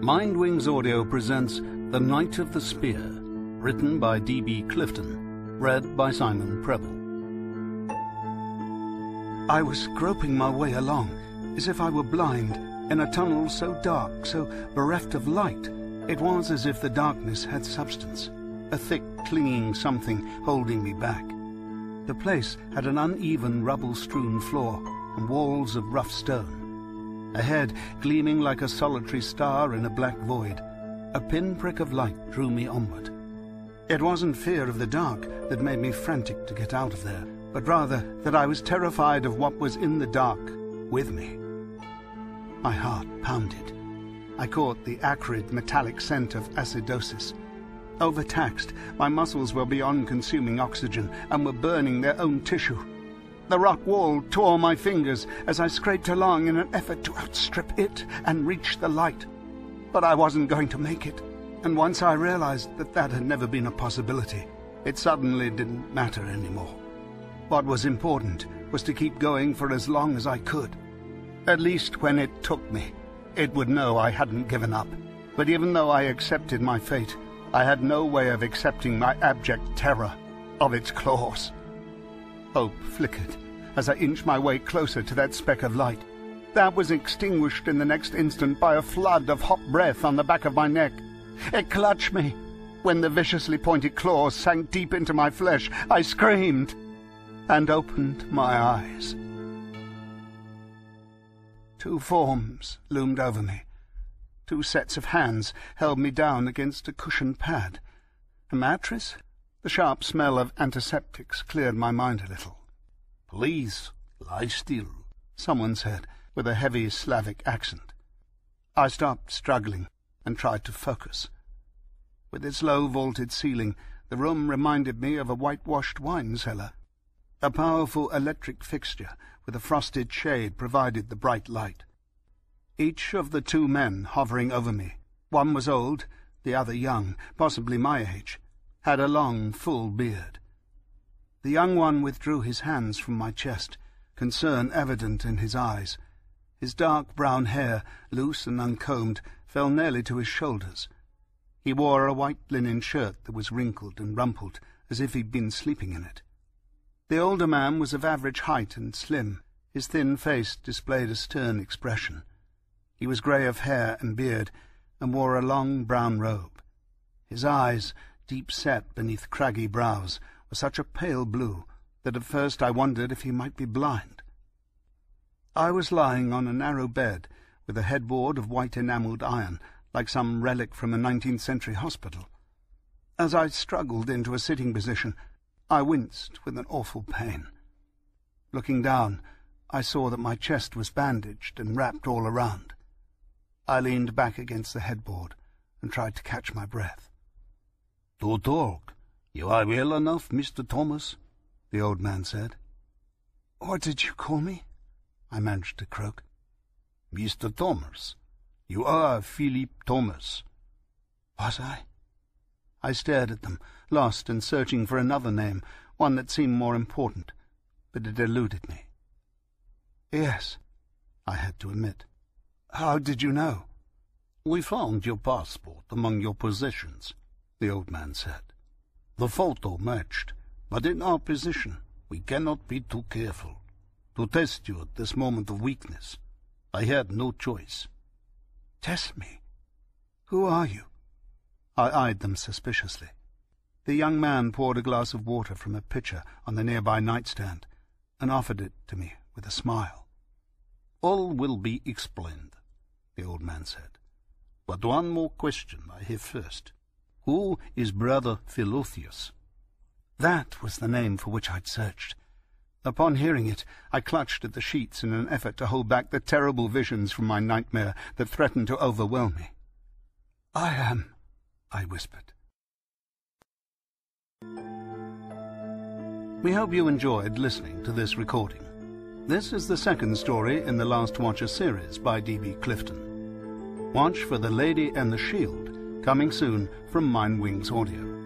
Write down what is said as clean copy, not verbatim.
Mindwings Audio presents The Knight of the Spear, written by D.B. Clifton, read by Simon Preble. I was groping my way along, as if I were blind, in a tunnel so dark, so bereft of light. It was as if the darkness had substance, a thick, clinging something holding me back. The place had an uneven, rubble-strewn floor and walls of rough stone. Ahead, gleaming like a solitary star in a black void, a pinprick of light drew me onward. It wasn't fear of the dark that made me frantic to get out of there, but rather that I was terrified of what was in the dark with me. My heart pounded. I caught the acrid, metallic scent of acidosis. Overtaxed, my muscles were beyond consuming oxygen and were burning their own tissue. The rock wall tore my fingers as I scraped along in an effort to outstrip it and reach the light. But I wasn't going to make it, and once I realized that that had never been a possibility, it suddenly didn't matter anymore. What was important was to keep going for as long as I could. At least when it took me, it would know I hadn't given up. But even though I accepted my fate, I had no way of accepting my abject terror of its claws. Hope flickered as I inched my way closer to that speck of light. That was extinguished in the next instant by a flood of hot breath on the back of my neck. It clutched me. When the viciously pointed claws sank deep into my flesh, I screamed and opened my eyes. Two forms loomed over me. Two sets of hands held me down against a cushioned pad. A mattress? The sharp smell of antiseptics cleared my mind a little. "Please, lie still," someone said, with a heavy Slavic accent. I stopped struggling and tried to focus. With its low vaulted ceiling, the room reminded me of a whitewashed wine cellar. A powerful electric fixture with a frosted shade provided the bright light. Each of the two men hovering over me, one was old, the other young, possibly my age, had a long, full beard. The young one withdrew his hands from my chest, concern evident in his eyes. His dark brown hair, loose and uncombed, fell nearly to his shoulders. He wore a white linen shirt that was wrinkled and rumpled, as if he'd been sleeping in it. The older man was of average height and slim. His thin face displayed a stern expression. He was grey of hair and beard, and wore a long brown robe. His eyes, deep-set beneath craggy brows, were such a pale blue that at first I wondered if he might be blind. I was lying on a narrow bed with a headboard of white enamelled iron, like some relic from a 19th-century hospital. As I struggled into a sitting position, I winced with an awful pain. Looking down, I saw that my chest was bandaged and wrapped all around. I leaned back against the headboard and tried to catch my breath. "To talk. You are well enough, Mr. Thomas," the old man said. "What did you call me?" I managed to croak. "Mr. Thomas. You are Philip Thomas." Was I? I stared at them, lost and searching for another name, one that seemed more important, but it eluded me. "Yes," I had to admit. "How did you know?" "We found your passport among your possessions," the old man said. "The photo matched, but in our position we cannot be too careful. To test you at this moment of weakness, I had no choice." "Test me? Who are you?" I eyed them suspiciously. The young man poured a glass of water from a pitcher on the nearby nightstand and offered it to me with a smile. "All will be explained," the old man said. "But one more question I have first. Who is Brother Philotheos?" That was the name for which I'd searched. Upon hearing it, I clutched at the sheets in an effort to hold back the terrible visions from my nightmare that threatened to overwhelm me. "I am," I whispered. We hope you enjoyed listening to this recording. This is the second story in the Last Watcher series by D.B. Clifton. Watch for The Lady and the Shield, coming soon from Mindwings Audio.